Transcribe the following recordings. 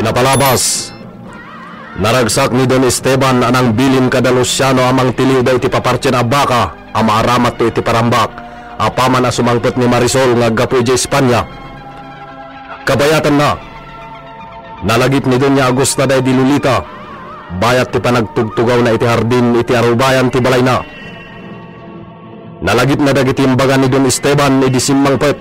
Pinapalabas. Naragsak ni Don Esteban anang bilin kada Luciano amang tiliw da iti papartyan a baka ang maaramat to iti parambak apaman a sumangpet ni Marisol nga gapu iti Espanya. Kabayatan na. Nalagip ni Doña Agusta da di Lolita bayat ti panagtugtugaw na iti hardin iti arubayan ti balay na. Nalagip na dagiti imbagan ni Don Esteban iti simmangpet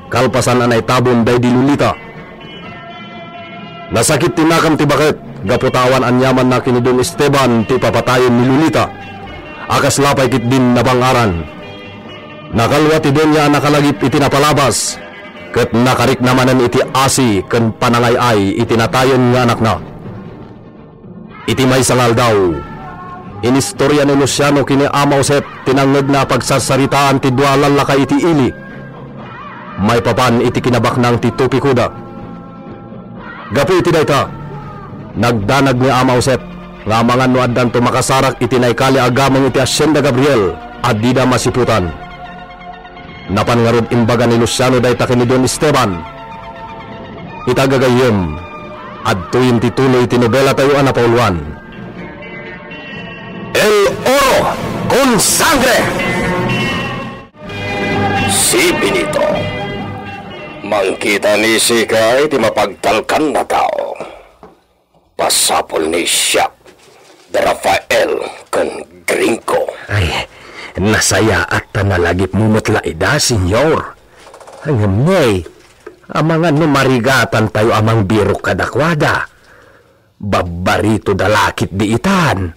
kalpasan anay tabon da di Lolita. Nasakit tinakam ti bakit gaputawan anyaman na kini Don Esteban ti papatayon ni Lolita. Akas lapay kit din nabangaran. Nakalwa ti Doña nakalagip iti napalabas. Ket nakarik namanan iti asi ken panangay-ay iti natayon nga anak na. Iti may sangal daw. Inistorya ni Luciano kini Ama Josep tinanged na pagsasaritaan ti dua lalakay iti ili. May papan iti kinabaknang ti Tupikuda. Gapu iti dayta. Nagdanag ni Ama Josep nga mga nuaddan to makasarak iti naykali agamang iti Hacienda Gabriel at di da masiputan. Napangarod imbaga ni Luciano dayta kini Don Esteban. Itagagayem at tuwin tituloy iti nobela tayo na Pauluan. El Oro con Sangre. Si Benito, mangkita ni Sika iti mapagtalkan na tao. Pasapol ni siya de Rafael ken Gringo. Ay, nasaya at nalagip mo matlaida, senyor. Hanggang may, amang marigatan tayo amang biro kadakwada. Babarito dalakit di itan.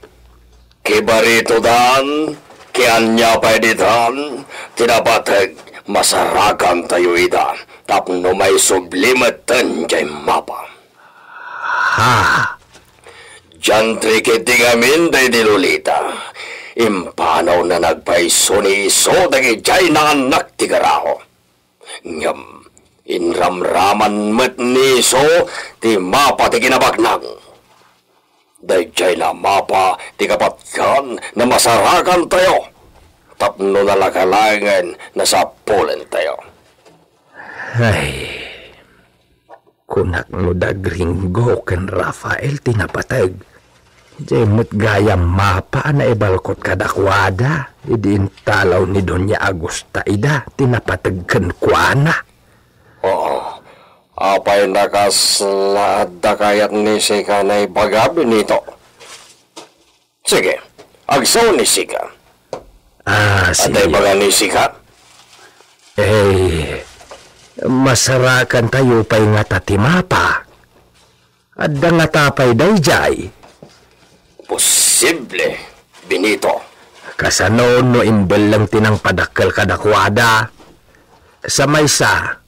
Kibarito dan, kianya pa editan, tinabatag masarakan tayo idan, tapno may sublimatan jay mapa. Ha? Jantri kitigamin day di Lolita. Impanaw na nagpaiso ni iso dagi jay na anak ti Garaho. Ngam, inramraman met ni iso ti mapa ti kinabagnang. Day jay na mapa ti kapatyan na masarakan tayo. Tapno na lakalangan na sapulen tayo. Ay, kunak no da Gringo ken Rafael tinapatag. Jemut gaya mapa na ibalkot kadakwada. Idin talaw ni Doña Agusta ida tinapatagkan kuana. Oo, apay nakaslada kayat ni Sika na ibagabi nito. Sige, agsaw ni Sika. Sige. At ibaga ni Sika? Masarakan tayo pa'y nga tatimapa. At nga tapay dayjay. Posible, Benito. Kasanoon no imbel lang tinang padakkel kadakwada. Sa maysa,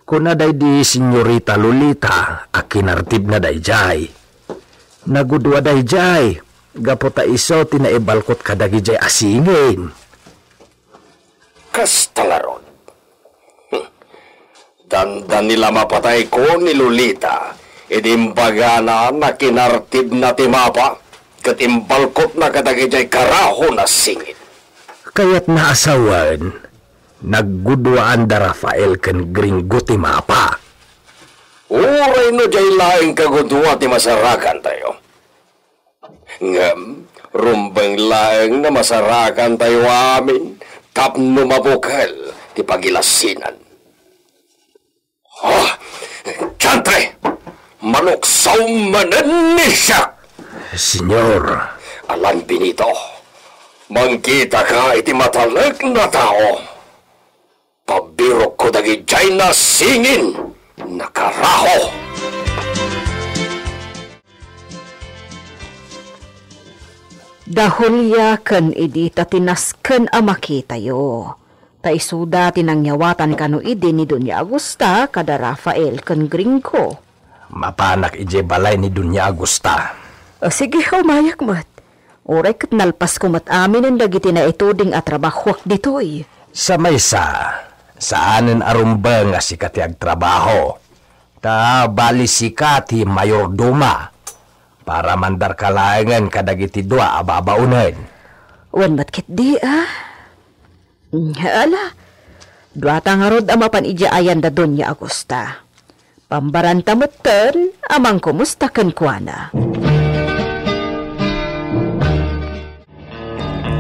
kunaday di Senyorita Lolita akinartib na dayjay. Nagudwa dayjay, gapota iso tinaibalkot kadagijay asingin. Kastalarod. Dandan nila mapatay ko ni Lolita. Idimbaga na kinartib na timapa. Katimbalkot na kadagijay karaho na singit. Kaya't naasawan, naggudwaan da Rafael ken Gringo ti mapa. Uray no jay laing kagudwa ti masarakan tayo. Ngam, rumbang laing na masarakan tayo amin, tapno mabukal ti pagilasinan. Chantre! Manuksaw manan ni siya! Senyor, Alan Benito, mangkita ka iti matalag na tao. Pabirok ko dagi jay na singin, nakaraho. Dahulya ken idi tatinasken a makitayo. Taisuda tinangyawatan kano idi ni Doña Agusta kada Rafael ken Gringo. mapanak ije balay ni Doña Agusta. Sige, umayak mat. Oray kat nalpas ko mat amin ang dagiti na ituding at trabahwak ditoy. Sa maysa, saanen arumba nga sikat yag trabaho. Ta bali sikati mayorduma. Para mandar kalayangan kadagiti dua ababaunan. Wan matkit di Ala, duata nga rod amapan ija ayan da Doña Agusta. Pambarantamutan, amang kumustakan kuana.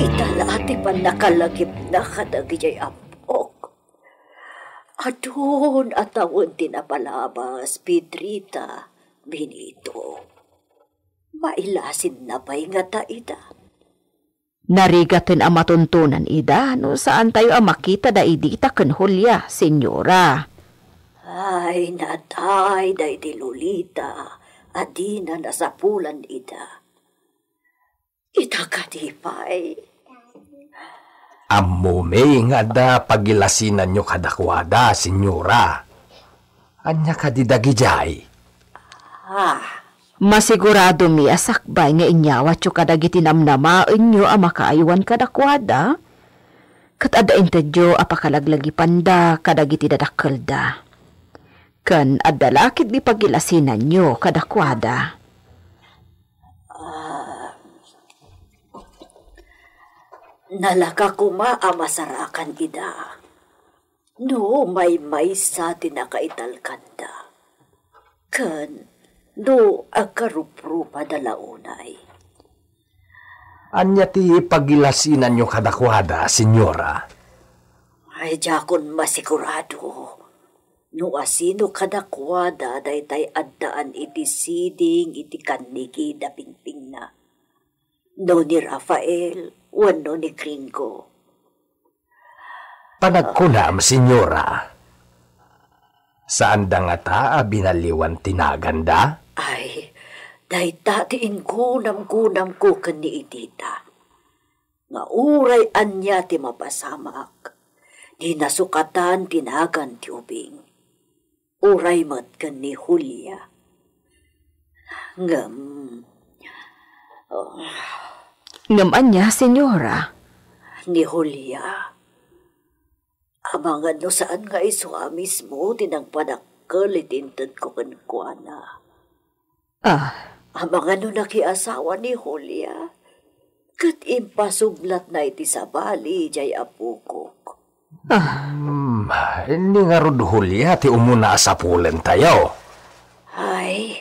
Italaati pa nakalagip na kadagijay apok. Adun atawon tinapalabas, Pedrita, Benito. Mailasin na pa'y nga ta ida. Narigatin ang matuntunan ida, no saan tayo ang makita da idita ken Julia, senyora. Ay, natay, day di Lolita, adina nasapulan ida. Ita kadipay. Ammo may nga da pagilasinan nyo kadakwada, senyora. Anya kadidagijay. Masigurado mi asakbay nga inyawat yung kadagiti namnamain nyo ang makaaywan kadakwada. Kat adain tadyo apakalaglagi panda kadagiti dadakelda. Kan adalakit di pagilasinan nyo kadakwada. Nalaka kuma amasarakan ida. No, may sa tinakaitalkanda. Kan, no, agkaruprupa dalaunay. Anya ti pagilasinan nyo kadakwada, senyora. Ay, jakon masigurado. No asino kadakwada daytay addaan iti siding iti kaniki da pingping na. No ni Rafael, wano ni Gringo. Panagkunam, senyora. Saan da nga ta binaliwan tinaganda? Ay, daytatiin kunam-kunam ko kani itita. Nga uray anya ti mapasamak. Di nasukatan tinagan ti ubing. Uray mat kani Julia. Ngam. Ngam anya, senyora. Ni Julia. Amangan no saan nga iswa mismo tinang panakkel itintad ko kankwana. Amangan no nakiasawa ni Julia. Kat impasublat na iti sabali jay apukok. Hindi nga rod Julia ti umuna sa pulen tayo. Ay,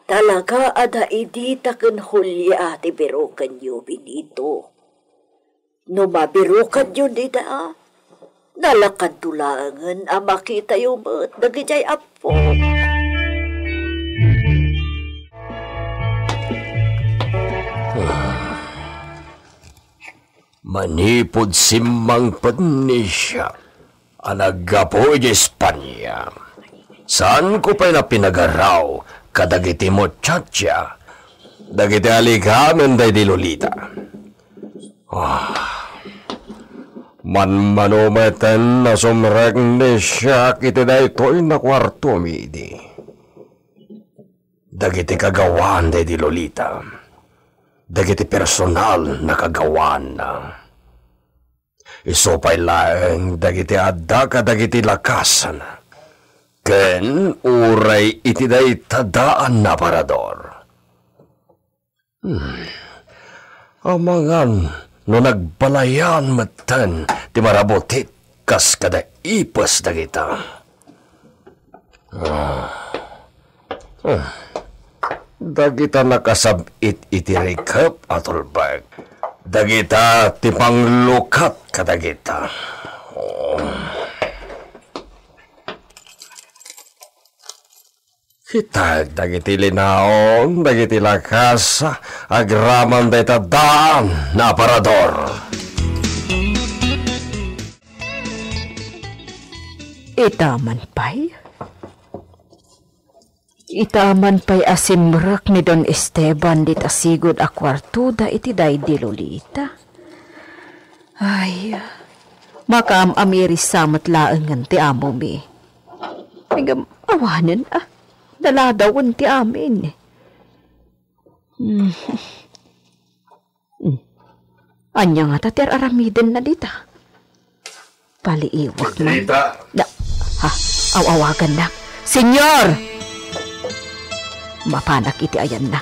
talaga ada idita ken Julia ti birokan yo Benito. No mabirokan yun dita, nalakad tulangan ang makita yung nagijay apo. Manipod simmang panisya, anagapo di Espanya. Saan ko pa'y napinagaraw, kadagiti mo tchatcha, dagiti alikamen day di Lolita. Manmanometen na sumrek ni siya kiti day to'y na kwarto midi. Dagiti kagawan day di Lolita. Dagiti personal na kagawan na. Isopay laeng dagiti adda ka dagiti lakasan. Ken uray iti day tadaan na parador. Amangan no nagbalayan matan ti marabotit kas kada ipos dagita. Dagita nakasabit iti rekap atulbag. Dagita ti panglukat kadagita. Kita dagiti linaon, dagiti lakas, agraman dayta daan na parador. Itaman pa'y? Itaman pa'y asimrak ni Don Esteban dit asigod a kwartuda iti day di Lolita. Ay, makaam-amiri samat laengan ti amo mi. Hingam awanan daladawan ti amin. Anya nga tatir aramiden na dita. Paliiwak man. Awawagan na. Senyor! Mapanak iti ayan na.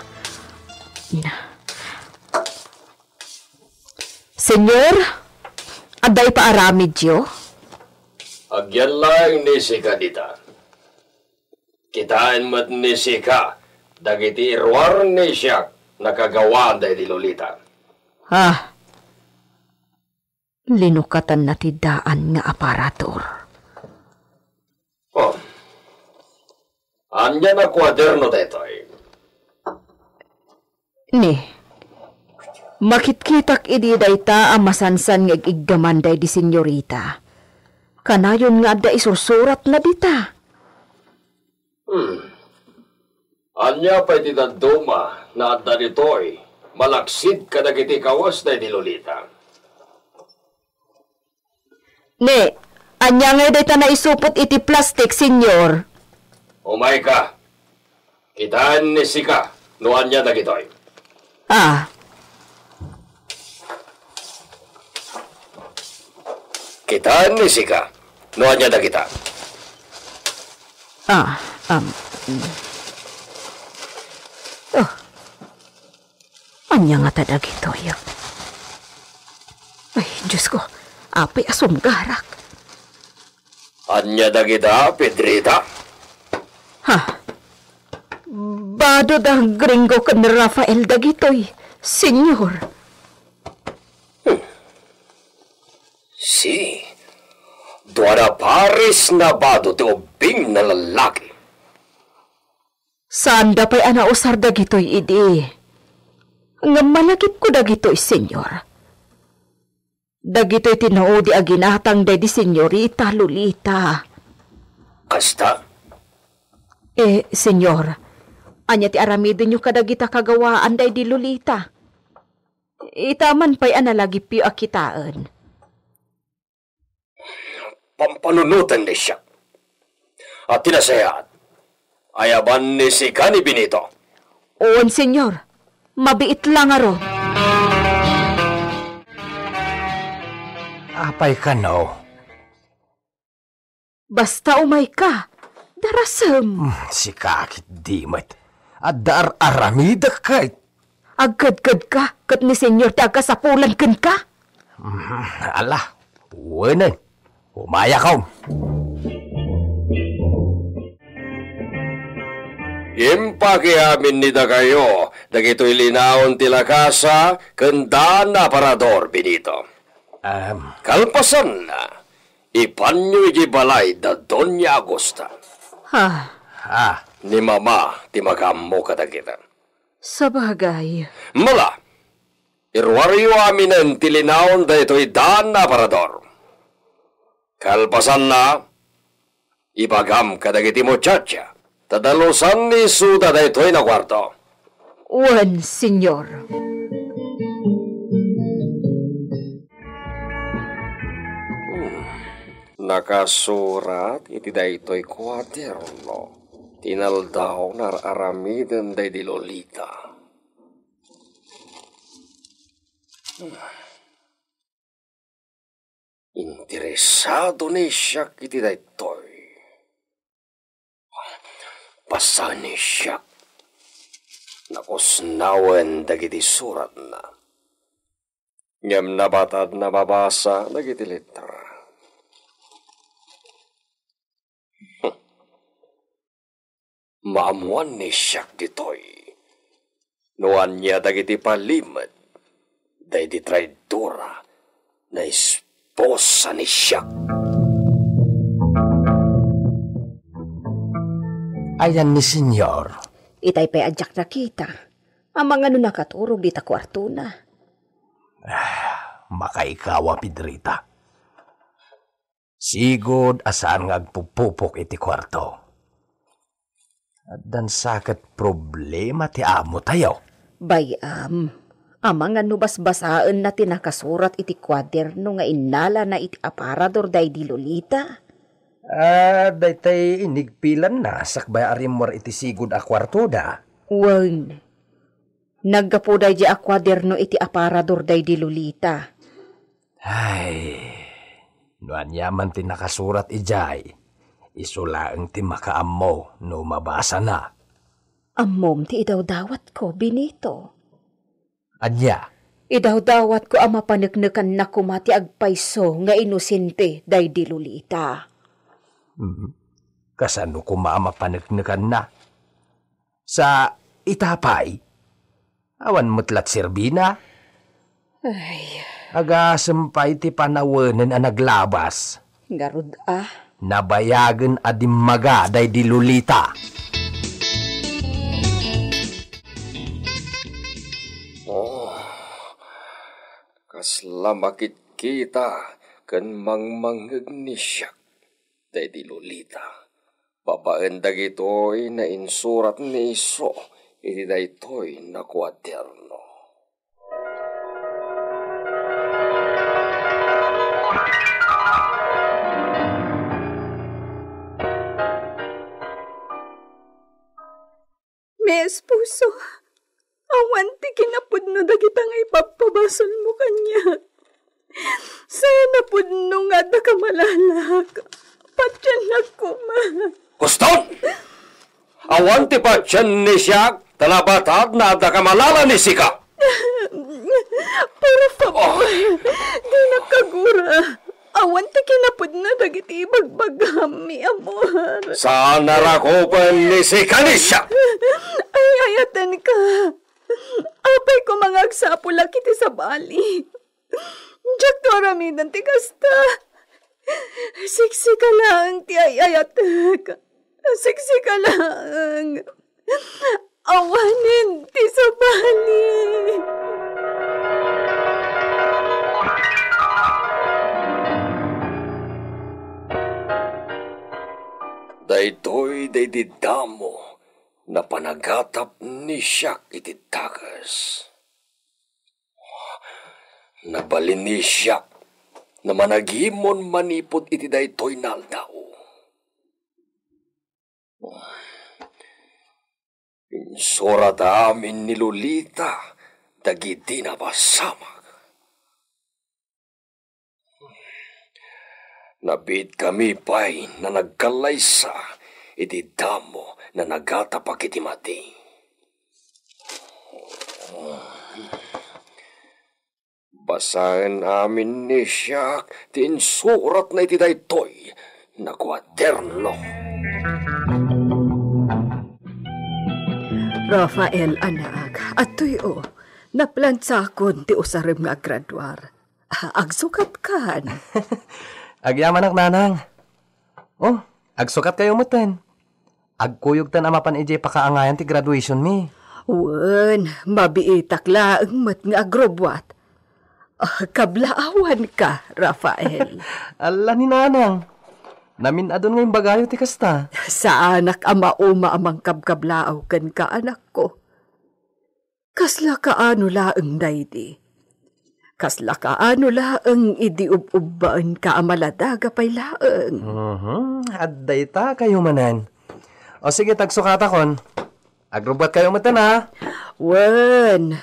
Senyor, aday pa aramid yo? Agyan lang ni si Kadita. Kitaan mo't ni Sika, dagiti irwar ni siya nakagawa day di Lolita. Ha? Linukatan na ti daan nga aparator. Oh, anya na kwaderno detoy. Ni, makitkitak idi dayta ang masansan nga iggamanday di senyorita. Kanayon nga da isursurat na dita. Anya pa iti duma na adda ditoy, malaksid ka dagiti kawas day di Lolita. Ni, anya nga dayta na isupot iti plastic, senyor. Umay ka, kitaan ni Sika, no anya dagitoy. Ah, Kitaan ni Sika, no anya dagita. Oh, anya nga tadag ito, yak. Ay, Diyos ko, apay asom garak. Anya dagita, Pedrita? Ha? Bado da gringo kan Rafael dagitoy, senyor. Si, duwara paris na bado ti ubing na lalaki. Saan da pa'y anausar dagitoy, idi? Nga malagip ko dagitoy, senyor. Dagitoy tinuodi a ginatang day di senyorita Lolita. Kasta? Senyor, anya ti aramidin nyo kadagita kagawaan day di Lolita. Itaman pa'y analagip yu akitaan. Pampanunutan ni siya. At tinasayat, ayaban ni si Kani Benito. Oon, senyor. Mabiit lang aron. Apay ka no? Basta umay ka. Darasam. Si kakit dimat. At dar aramida kay. Agad-gad ka. Kat ni senyor ti agkasapulan kan ka. Ala, wanan. Umaya ka. Impaki amin nida kayo, dagito'y linaon tilakasa, kanda na parador, Benito. Kalpasan na, ipanyo iti balay da Doña Agosta. Ni mama, ti magammo kadagita. Sabagay. Mala, irwaryo aminen ti linaon da ito'y daan na parador. Kalpasan na, ibagam kadagiti muchacha. Tadalusan ni Suda da ito'y na kwarto. Wan, senyor. Nakasurat iti da ito'y kwaderno. Tinaldaw na aramiden da di Lolita. Interesado ni siya iti da ito'y. Pasani siya. Nakusnawen dagiti surat na. Ngem nabatad na babasa dagiti letra. Maamuan ni siya ditoy. Nuan niya dagiti palimad. Day di traidora na esposa ni siya. Ayan ni senyor. Itay pa'y adyak na kita. Ang mga nakaturog di ta kwarto na. Makaikawa, Pedrita. Sigod asaan nga agpupupok iti kwarto. At dan sakit problema ti amo tayo. Bayam, amang nga nubas-basaan na tinakasurat iti kwaderno nga inala na iti aparador day di Lolita. Daytay inigpilan na sakbay arimor iti sigod a kwarto da. Wan, naggapo day di a kwaderno iti aparador day di Lolita. Ay, nuan yaman ti nakasurat ijay. Isulaang ti makaammo no mabasa na. Ammom ti idaw-dawat ko, Benito. Anya? Idaw-dawat ko ang mapanagnakan na kumati agpayso nga inosente day di Lolita. Kasano ko maamapanagnakan na. Sa itapay, awan mutlat sirbina. Ay, Aga sampay ti panawanan ang naglabas. garud Nabayagan adim maga day di Lolita. Kaslamakit kita kan mangmanghag ni siyak. Day di Lolita. Babaen dagitoy na insurat ni iso. Iti daytoy na kwaderno. May esposo, awan ti kinapudno dagita nga ipapabasol mo kanya. Sana pudno nga da ka malalag. Patyan ako, ma. Kuston! Awan ti pa tiyan ni siyak. Talabatad na ada kamalala ni sika. Pero favor, di nakagura. Awan ti kinapudno dagiti ibagbagam mi amor. Saan narakopan ni sika ni siyak? Ay, ayatan ka. Apay ko mga agsapula kiti sa bali. Diyak to aramidan ti kasta. Siksika lang ti ayatek. Siksika lang. Awanin ti sa bali. Daytoy daydidamo na panagatap ni siyak iti tagas. Nabalin ni siyak na managimon manipod iti daytoy naldaw. Insurat amin ni Lolita dagiti na basamag. Nabit kami pa'y na nagkalaysa iti damo na nagatapak iti mati. Basahan amin ni siyak tinsurat na iti daytoy na kwaderno. Rafael, anak, at tuyo, naplansakon ti usarim nga graduar. Agsukat kan. Agyaman ak nanang. Oh, agsukat kayo mutan. Agkuyog tan amapan ije pakaangayan ti graduation mi. Wen, mabiitak laang mat nga agrobwat. Kablaawan ka, Rafael. Ala ni nanang. Namin adon ngayong bagayo ti kasta. Sa anak ama uma amang kabkablaaw kan ka anak ko. Kasla kaano laang daydi. Kasla kaano laang idiub-ubbaan ka amaladaga pay laang. Adday ta kayo manan. O sige, tagsukata kon. Agrobot kayo matan ha. Wen.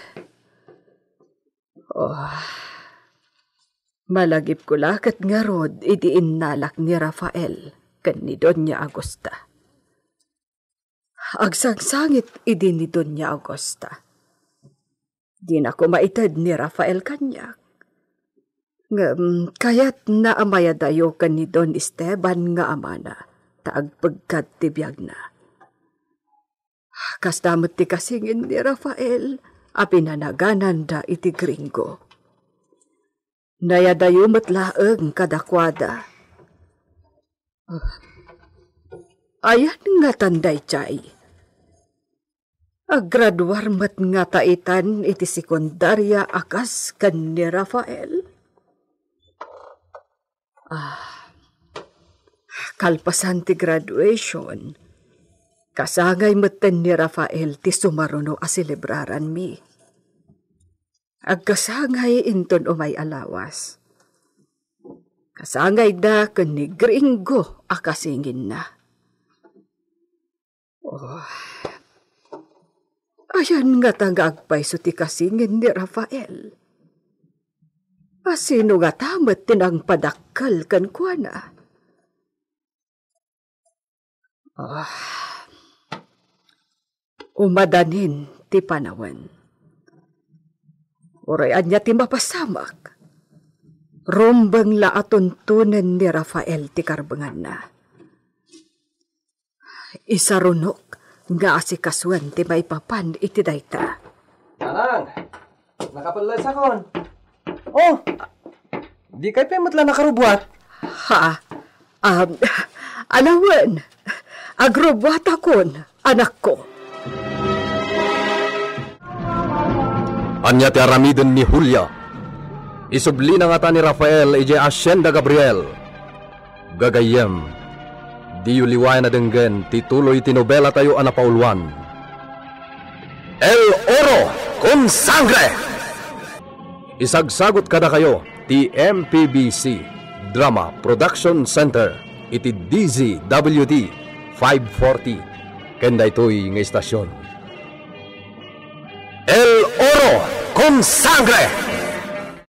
Malagip ko lakat nga rod idiin nalak ni Rafael kan ni Doña Agosta. Agsangsangit idin ni Doña Agosta. Di na ko maitad ni Rafael kanyak. Kaya't naamayadayo kan ni Don Esteban nga amana, taagpagkat tibiyag na. Kastamot ti kasingin ni Rafael, apinanaganan da iti gringo. Nayadayo matlaeng kadakwada. Ayan nga tanday chay. Aggraduar mat nga taitan iti sekundarya akas kan ni Rafael. Kalpasan ti graduation, kasangay matan ni Rafael ti sumaruno a selebraran mi. Agkasangay inton umay alawas. Kasangay da kan ni gringo akasingin na. Ayan nga tagagpay so ti kasingin ni Rafael. Asino nga tamat tinang padakkel kan kuana. Umadanin ti panawan. Urayan niya ti mapasamak. Rumbang laaton tunen ni Rafael ti karbangan na. Isarunok nga si kaswan ti may papan iti dayta. Anang, nakapalas akon. Oh, di kay pemot lang nakarubwat. Ha? Alawan, agrobwat akon, anak ko. Anya ti aramidon ni Julia. Isubli na nga ta ni Rafael ije Hacienda Gabriel. Gagayem, di yuliway na denggen tituloy tinobela tayo anapaulwan. El Oro con Sangre! Isagsagot kada kayo ti MPBC Drama Production Center iti DZWD 540 kenda ito'y nga istasyon. El Oro con Sangre!